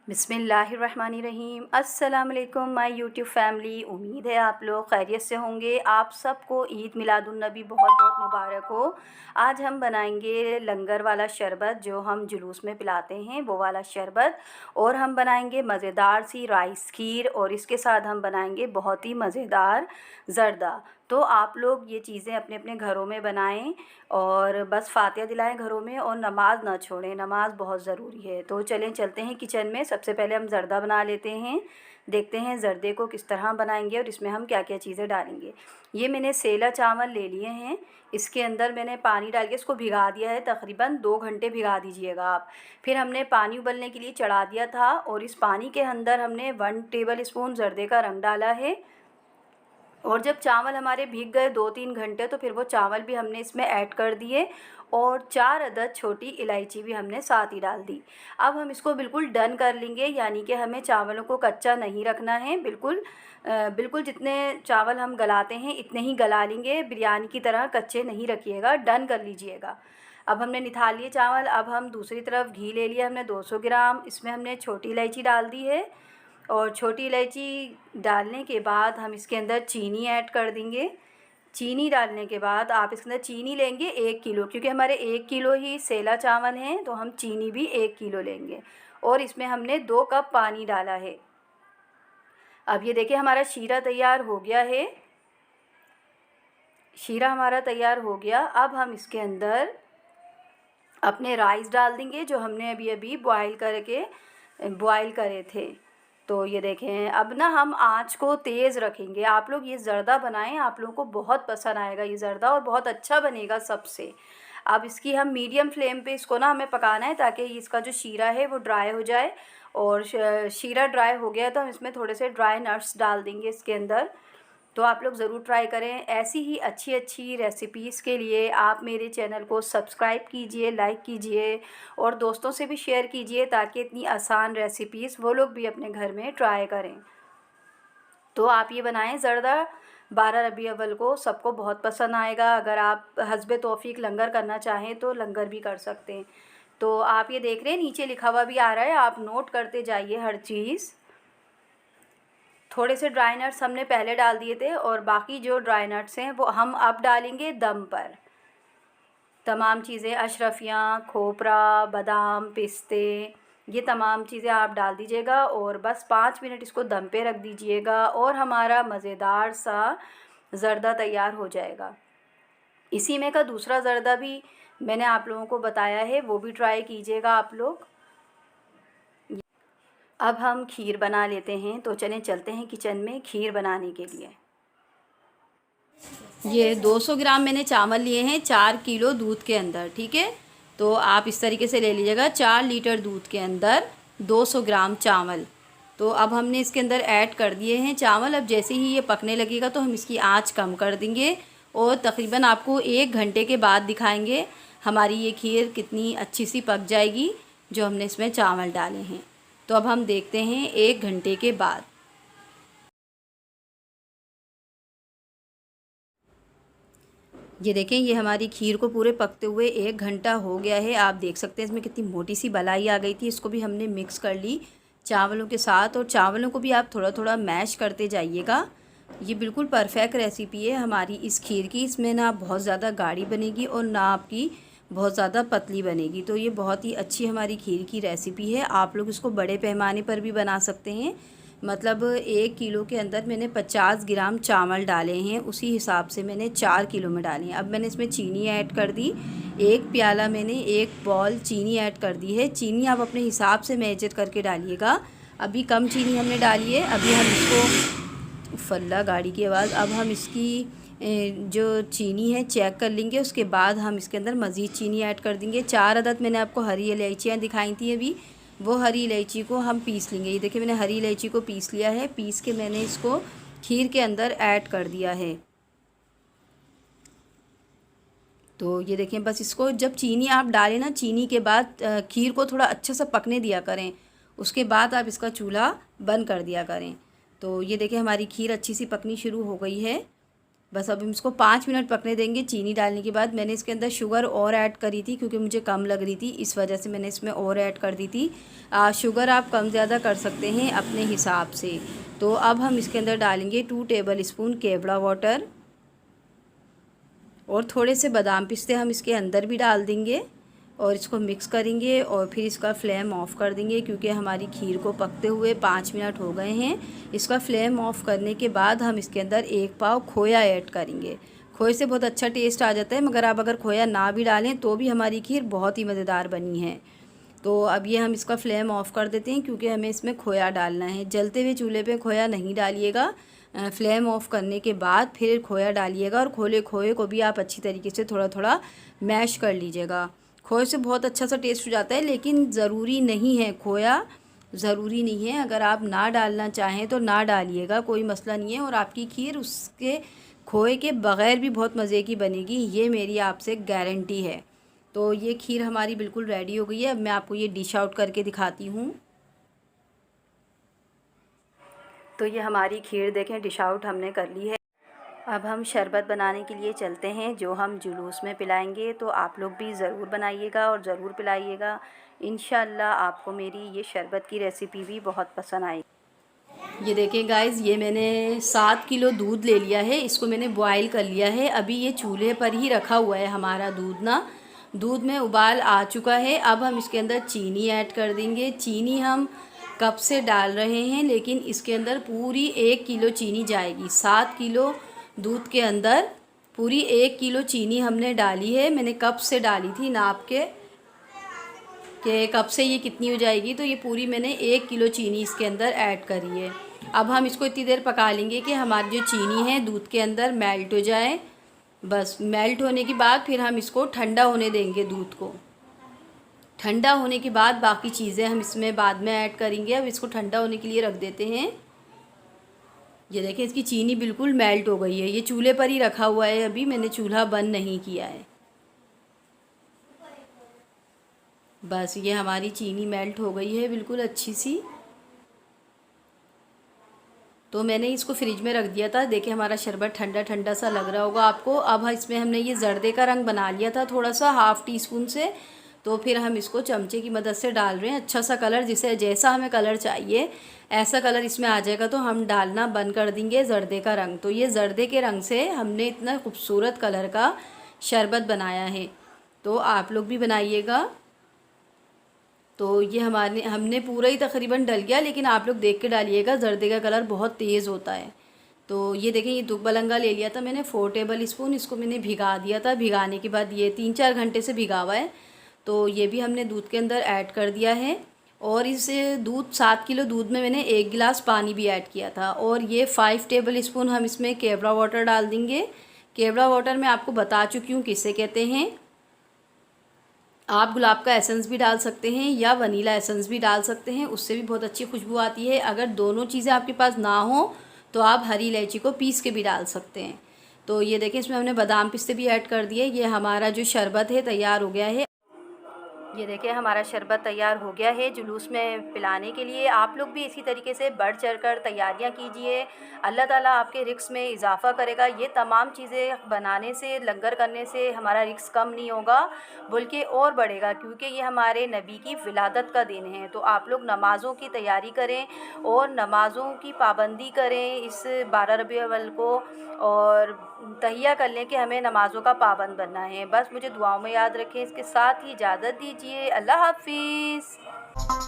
बिस्मिल्लाहिर्रहमानिर्रहीम। अस्सलाम वालेकुम माय यूट्यूब फैमिली। उम्मीद है आप लोग खैरियत से होंगे। आप सबको ईद मिलादुन्नबी बहुत बहुत मुबारक हो। आज हम बनाएंगे लंगर वाला शरबत, जो हम जुलूस में पिलाते हैं वो वाला शरबत। और हम बनाएंगे मज़ेदार सी राइस खीर, और इसके साथ हम बनाएंगे बहुत ही मज़ेदार ज़र्दा। तो आप लोग ये चीज़ें अपने अपने घरों में बनाएं और बस फातिहा दिलाएं घरों में, और नमाज़ ना छोड़ें, नमाज़ बहुत ज़रूरी है। तो चलें चलते हैं किचन में। सबसे पहले हम ज़र्दा बना लेते हैं। देखते हैं ज़र्दे को किस तरह बनाएंगे और इसमें हम क्या क्या चीज़ें डालेंगे। ये मैंने सेला चावल ले लिए हैं। इसके अंदर मैंने पानी डाल के इसको भिगा दिया है, तकरीबन 2 घंटे भिगा दीजिएगा आप। फिर हमने पानी उबलने के लिए चढ़ा दिया था, और इस पानी के अंदर हमने 1 टेबल स्पून ज़र्दे का रंग डाला है। और जब चावल हमारे भीग गए 2-3 घंटे, तो फिर वो चावल भी हमने इसमें ऐड कर दिए, और 4 अदद छोटी इलायची भी हमने साथ ही डाल दी। अब हम इसको बिल्कुल डन कर लेंगे, यानी कि हमें चावलों को कच्चा नहीं रखना है। बिल्कुल जितने चावल हम गलाते हैं इतने ही गला लेंगे, बिरयानी की तरह कच्चे नहीं रखिएगा, डन कर लीजिएगा। अब हमने निथाल लिए चावल। अब हम दूसरी तरफ घी ले लिया हमने 200 ग्राम। इसमें हमने छोटी इलायची डाल दी है, और छोटी इलायची डालने के बाद हम इसके अंदर चीनी ऐड कर देंगे। चीनी डालने के बाद आप इसके अंदर चीनी लेंगे 1 किलो, क्योंकि हमारे 1 किलो ही सेला चावल हैं, तो हम चीनी भी 1 किलो लेंगे। और इसमें हमने 2 कप पानी डाला है। अब ये देखिए हमारा शीरा तैयार हो गया है। शीरा हमारा तैयार हो गया। अब हम इसके अंदर अपने राइस डाल देंगे, जो हमने अभी अभी बॉयल करे थे। तो ये देखें, अब ना हम आँच को तेज़ रखेंगे। आप लोग ये ज़र्दा बनाएं, आप लोगों को बहुत पसंद आएगा ये ज़र्दा, और बहुत अच्छा बनेगा सबसे। अब इसकी हम मीडियम फ्लेम पे इसको ना हमें पकाना है, ताकि इसका जो शीरा है वो ड्राई हो जाए। और शीरा ड्राई हो गया तो हम इसमें थोड़े से ड्राई नट्स डाल देंगे इसके अंदर। तो आप लोग ज़रूर ट्राई करें। ऐसी ही अच्छी अच्छी रेसिपीज़ के लिए आप मेरे चैनल को सब्सक्राइब कीजिए, लाइक कीजिए, और दोस्तों से भी शेयर कीजिए, ताकि इतनी आसान रेसिपीज़ वो लोग भी अपने घर में ट्राई करें। तो आप ये बनाएं ज़र्दा। 12 रबी अव्वल को सबको बहुत पसंद आएगा। अगर आप हस्बे तौफीक लंगर करना चाहें तो लंगर भी कर सकते हैं। तो आप ये देख रहे हैं नीचे लिखा हुआ भी आ रहा है, आप नोट करते जाइए हर चीज़। थोड़े से ड्राई नट्स हमने पहले डाल दिए थे, और बाकी जो ड्राई नट्स हैं वो हम अब डालेंगे दम पर। तमाम चीज़ें, अशरफियाँ, खोपरा, बादाम, पिस्ते, ये तमाम चीज़ें आप डाल दीजिएगा, और बस 5 मिनट इसको दम पे रख दीजिएगा, और हमारा मज़ेदार सा ज़र्दा तैयार हो जाएगा। इसी में का दूसरा ज़र्दा भी मैंने आप लोगों को बताया है, वो भी ट्राई कीजिएगा आप लोग। अब हम खीर बना लेते हैं। तो चलें चलते हैं किचन में खीर बनाने के लिए। ये 200 ग्राम मैंने चावल लिए हैं 4 किलो दूध के अंदर, ठीक है। तो आप इस तरीके से ले लीजिएगा। 4 लीटर दूध के अंदर 200 ग्राम चावल। तो अब हमने इसके अंदर ऐड कर दिए हैं चावल। अब जैसे ही ये पकने लगेगा तो हम इसकी आंच कम कर देंगे, और तकरीबन आपको 1 घंटे के बाद दिखाएंगे हमारी ये खीर कितनी अच्छी सी पक जाएगी, जो हमने इसमें चावल डाले हैं। तो अब हम देखते हैं 1 घंटे के बाद। ये देखें, ये हमारी खीर को पूरे पकते हुए 1 घंटा हो गया है। आप देख सकते हैं इसमें कितनी मोटी सी बलाई आ गई थी। इसको भी हमने मिक्स कर ली चावलों के साथ, और चावलों को भी आप थोड़ा थोड़ा मैश करते जाइएगा। ये बिल्कुल परफेक्ट रेसिपी है हमारी इस खीर की। इसमें ना बहुत ज़्यादा गाढ़ी बनेगी और ना आपकी बहुत ज़्यादा पतली बनेगी। तो ये बहुत ही अच्छी हमारी खीर की रेसिपी है। आप लोग इसको बड़े पैमाने पर भी बना सकते हैं। मतलब 1 किलो के अंदर मैंने 50 ग्राम चावल डाले हैं, उसी हिसाब से मैंने 4 किलो में डाले हैं। अब मैंने इसमें चीनी ऐड कर दी। 1 प्याला मैंने 1 बॉल चीनी ऐड कर दी है। चीनी आप अपने हिसाब से मेजर करके डालिएगा। अभी कम चीनी हमने डाली है। अभी हम इसको, फल्ला गाड़ी की आवाज़, अब हम इसकी जो चीनी है चेक कर लेंगे। उसके बाद हम इसके अंदर मज़ीद चीनी ऐड कर देंगे। 4 अदद मैंने आपको हरी इलायचियाँ दिखाई थी अभी, वो हरी इलायची को हम पीस लेंगे। ये देखिए मैंने हरी इलायची को पीस लिया है। पीस के मैंने इसको खीर के अंदर ऐड कर दिया है। तो ये देखें, बस इसको जब चीनी आप डालें ना, चीनी के बाद खीर को थोड़ा अच्छे से पकने दिया करें, उसके बाद आप इसका चूल्हा बंद कर दिया करें। तो ये देखें हमारी खीर अच्छी सी पकनी शुरू हो गई है। बस अब हम इसको 5 मिनट पकने देंगे। चीनी डालने के बाद मैंने इसके अंदर शुगर और ऐड करी थी क्योंकि मुझे कम लग रही थी, इस वजह से मैंने इसमें और ऐड कर दी थी। शुगर आप कम ज़्यादा कर सकते हैं अपने हिसाब से। तो अब हम इसके अंदर डालेंगे 2 टेबल स्पून केवड़ा वाटर और थोड़े से बादाम पिस्ते हम इसके अंदर भी डाल देंगे और इसको मिक्स करेंगे और फिर इसका फ्लेम ऑफ़ कर देंगे क्योंकि हमारी खीर को पकते हुए 5 मिनट हो गए हैं। इसका फ्लेम ऑफ़ करने के बाद हम इसके अंदर 1 पाव खोया ऐड करेंगे। खोए से बहुत अच्छा टेस्ट आ जाता है, मगर आप अगर खोया ना भी डालें तो भी हमारी खीर बहुत ही मज़ेदार बनी है। तो अब ये हम इसका फ्लेम ऑफ़ कर देते हैं क्योंकि हमें इसमें खोया डालना है। जलते हुए चूल्हे पे खोया नहीं डालिएगा, फ्लेम ऑफ़ करने के बाद फिर खोया डालिएगा और खोए को भी आप अच्छी तरीके से थोड़ा थोड़ा मैश कर लीजिएगा। खोए से बहुत अच्छा सा टेस्ट हो जाता है, लेकिन ज़रूरी नहीं है, खोया ज़रूरी नहीं है। अगर आप ना डालना चाहें तो ना डालिएगा, कोई मसला नहीं है और आपकी खीर उसके खोए के बग़ैर भी बहुत मज़े की बनेगी, ये मेरी आपसे गारंटी है। तो ये खीर हमारी बिल्कुल रेडी हो गई है। अब मैं आपको ये डिश आउट करके दिखाती हूँ। तो ये हमारी खीर देखें डिश आउट हमने कर ली है। अब हम शरबत बनाने के लिए चलते हैं जो हम जुलूस में पिलाएंगे। तो आप लोग भी ज़रूर बनाइएगा और ज़रूर पिलाइएगा। इंशाअल्लाह आपको मेरी ये शरबत की रेसिपी भी बहुत पसंद आएगी। ये देखें गाइज़, ये मैंने 7 किलो दूध ले लिया है, इसको मैंने बॉयल कर लिया है। अभी ये चूल्हे पर ही रखा हुआ है हमारा दूध ना। दूध में उबाल आ चुका है। अब हम इसके अंदर चीनी ऐड कर देंगे। चीनी हम कप से डाल रहे हैं, लेकिन इसके अंदर पूरी 1 किलो चीनी जाएगी। 7 किलो दूध के अंदर पूरी 1 किलो चीनी हमने डाली है। मैंने कप से डाली थी नाप के कि कप से ये कितनी हो जाएगी, तो ये पूरी मैंने 1 किलो चीनी इसके अंदर ऐड करी है। अब हम इसको इतनी देर पका लेंगे कि हमारी जो चीनी है दूध के अंदर मेल्ट हो जाए। बस मेल्ट होने के बाद फिर हम इसको ठंडा होने देंगे। दूध को ठंडा होने के बाद बाकी चीज़ें हम इसमें बाद में ऐड करेंगे। अब इसको ठंडा होने के लिए रख देते हैं। ये देखें, इसकी चीनी बिल्कुल मेल्ट हो गई है। ये चूल्हे पर ही रखा हुआ है, अभी मैंने चूल्हा बंद नहीं किया है। बस ये हमारी चीनी मेल्ट हो गई है बिल्कुल अच्छी सी। तो मैंने इसको फ्रिज में रख दिया था। देखिए हमारा शरबत ठंडा ठंडा सा लग रहा होगा आपको। अब इसमें हमने ये जर्दे का रंग बना लिया था थोड़ा सा, ½ टीस्पून से। तो फिर हम इसको चमचे की मदद से डाल रहे हैं। अच्छा सा कलर, जिसे जैसा हमें कलर चाहिए ऐसा कलर इसमें आ जाएगा तो हम डालना बंद कर देंगे जर्दे का रंग। तो ये जर्दे के रंग से हमने इतना खूबसूरत कलर का शरबत बनाया है, तो आप लोग भी बनाइएगा। तो ये हमने पूरा ही तकरीबन डल गया, लेकिन आप लोग देख के डालिएगा, जर्दे का कलर बहुत तेज़ होता है। तो ये देखें, ये दुबलंगा ले लिया था मैंने 4 टेबल स्पून। इसको मैंने भिगा दिया था। भिगाने के बाद ये 3-4 घंटे से भिगा हुआ है। तो ये भी हमने दूध के अंदर ऐड कर दिया है। और इस 7 किलो दूध में मैंने 1 गिलास पानी भी ऐड किया था। और ये 5 टेबल स्पून हम इसमें केवड़ा वाटर डाल देंगे। केवड़ा वाटर मैं आपको बता चुकी हूँ किसे कहते हैं। आप गुलाब का एसेंस भी डाल सकते हैं या वनीला एसेंस भी डाल सकते हैं, उससे भी बहुत अच्छी खुशबू आती है। अगर दोनों चीज़ें आपके पास ना हो तो आप हरी इलायची को पीस के भी डाल सकते हैं। तो ये देखें, इसमें हमने बादाम पिस्ते भी ऐड कर दिए। ये हमारा जो शरबत है तैयार हो गया है। ये देखिए हमारा शरबत तैयार हो गया है जुलूस में पिलाने के लिए। आप लोग भी इसी तरीके से बढ़ चढ़कर तैयारियां कीजिए। अल्लाह ताला आपके रिस्क में इजाफ़ा करेगा। ये तमाम चीज़ें बनाने से, लंगर करने से हमारा रिस्क कम नहीं होगा बल्कि और बढ़ेगा, क्योंकि ये हमारे नबी की विलादत का दिन है। तो आप लोग नमाज़ों की तैयारी करें और नमाज़ों की पाबंदी करें इस 12 रबीउल अव्वल को, और तहिया कर लें कि हमें नमाज़ों का पाबंद बनना है। बस मुझे दुआओं में याद रखें। इसके साथ ही इजाज़त दीजिए। अल्लाह हाफ़िज़।